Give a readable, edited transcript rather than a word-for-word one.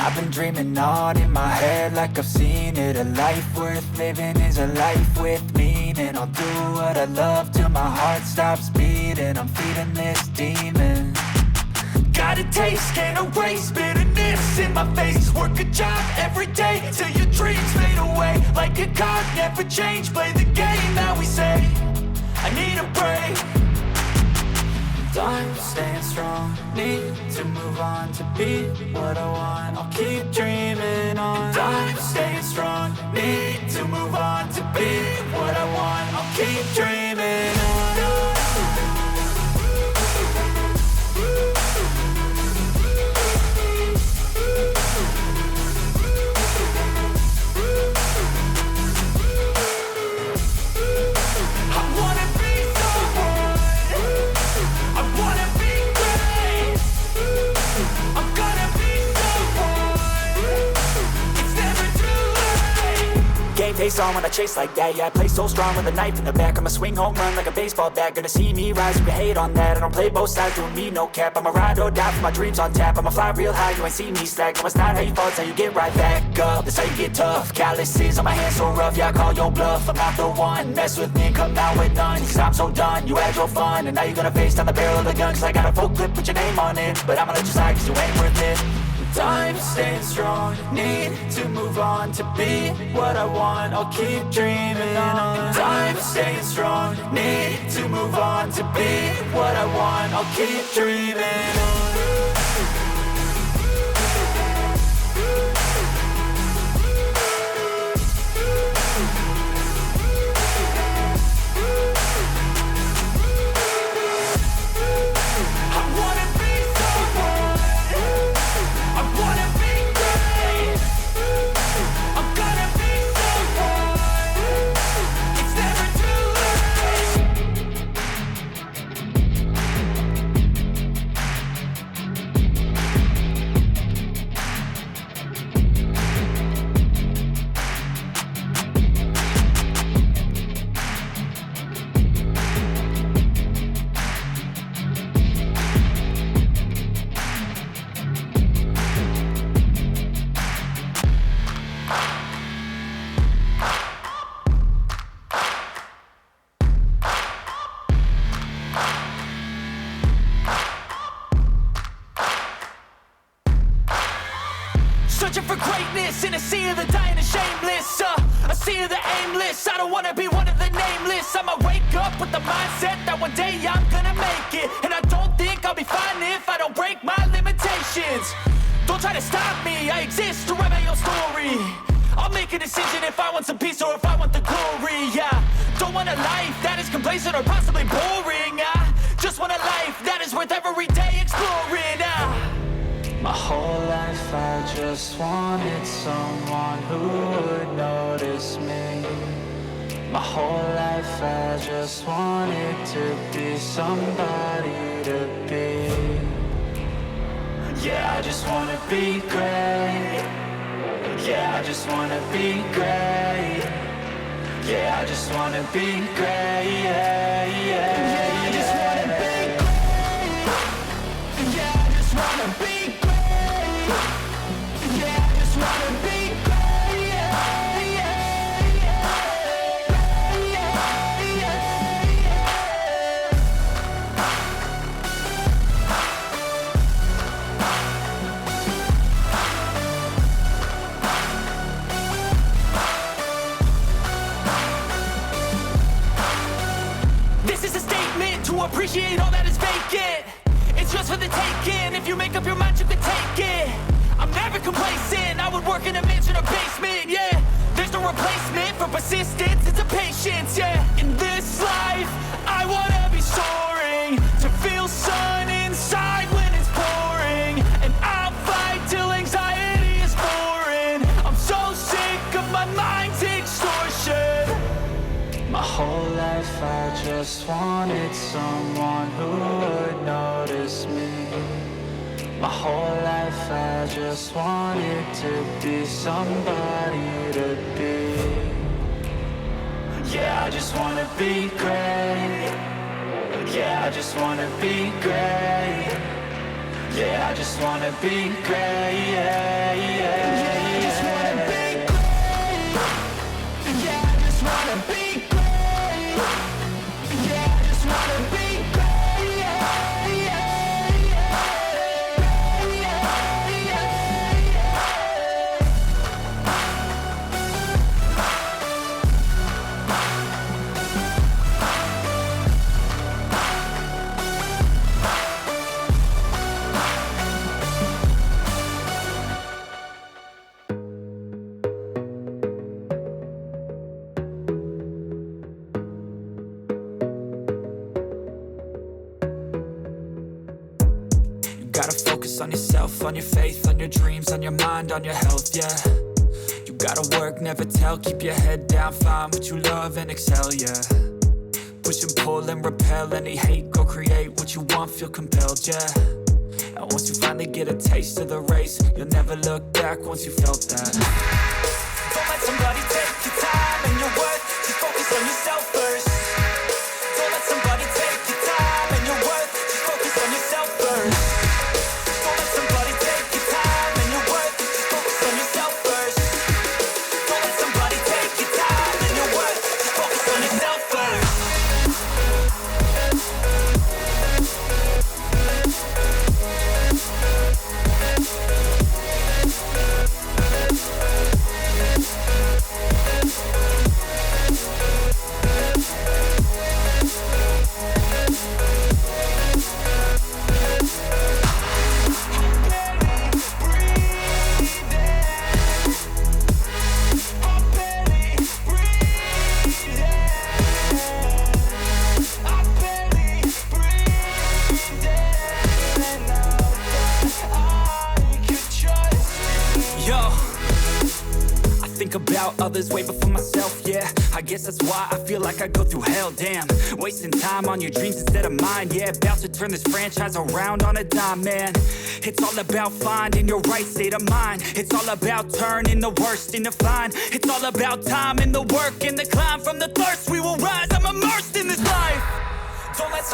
I've been dreaming on in my head like I've seen it. A life worth living is a life with meaning. I'll do what I love till my heart stops beating. I'm feeding this demon. Got a taste, can't erase bitterness in my face. Work a job every day till your dreams fade away. Like a card, never change, play the game that we say. I need a break. I'm staying strong, need to move on to be what I want. I'll keep dreaming on. I'm staying strong, need to move on to be what I want. I'll keep dreaming on. Face on when I chase like that. Yeah, I play so strong with a knife in the back. I'ma swing home run like a baseball bat. Gonna see me rise, you can hate on that. I don't play both sides, doing me no cap. I'ma ride or die for my dreams on tap. I'ma fly real high, you ain't see me slack. No, it's not how you fall, it's how you get right back up. That's how you get tough. Calluses on my hands so rough, yeah, I call your bluff. I'm not the one, mess with me and come out with none. Cause I'm so done, you had your fun. And now you're gonna face down the barrel of the gun. Cause I got a full clip, put your name on it. But I'ma let you slide cause you ain't worth it. I'm staying strong, need to move on to be what I want. I'll keep dreaming on. I'm staying strong, need to move on to be what I want. I'll keep dreaming on. Searching for greatness in a sea of the dying and shameless, a sea of the aimless. I don't wanna be one of the nameless. I'ma wake up with the mindset that one day I'm gonna make it. And I don't think I'll be fine if I don't break my limitations. Don't try to stop me, I exist to write my own story. I'll make a decision if I want some peace or if I want the glory. Yeah, don't want a life that is complacent or possibly boring. I just want a life that is worth every day exploring. My whole life I just wanted someone who would notice me. My whole life I just wanted to be somebody to be. Yeah, I just wanna be great. Yeah, I just wanna be great. Yeah, I just wanna be great. Yeah, yeah, I just wanna be great. Yeah, I just wanna be great. Appreciate all that is vacant. It's just for the taking. If you make up your mind, you can take it. I'm never complacent. I would work in a mansion or basement. Yeah, there's no replacement for persistence. It's a patience. Yeah, in this life, I wanna be soaring to feel sun inside when it's pouring, and I'll fight till anxiety is foreign. I'm so sick of my mind's extortion. My whole life I just wanted someone who would notice me. My whole life I just wanted to be somebody to be. Yeah, I just wanna be great. Yeah, I just wanna be great. Yeah, I just wanna be great. Yeah, yeah, I just wanna be great. Yeah, I just wanna be great. Yeah, I just wanna be great. Yeah, yeah, yeah, yeah, yeah. You gotta focus on yourself, on your faith, on your dreams, on your mind, on your health, yeah. You gotta work, never tell, keep your head down, find what you love and excel, yeah. Push and pull and repel any hate, go create what you want, feel compelled, yeah. And once you finally get a taste of the race, you'll never look back once you felt that. Don't let somebody take your time and your worth, just focus on yourself first. Don't let somebody take your time and your worth, just focus on yourself first. Don't let somebody take your time and your worth, just focus on yourself first. Don't let somebody take your time and your worth, just focus on yourself first. About others way before myself, yeah. I guess that's why I feel like I go through hell, damn. Wasting time on your dreams instead of mine, yeah. About to turn this franchise around on a dime, man. It's all about finding your right state of mind. It's all about turning the worst into fine. It's all about time and the work and the climb. From the thirst we will rise, I'm immersed in this life. Don't let some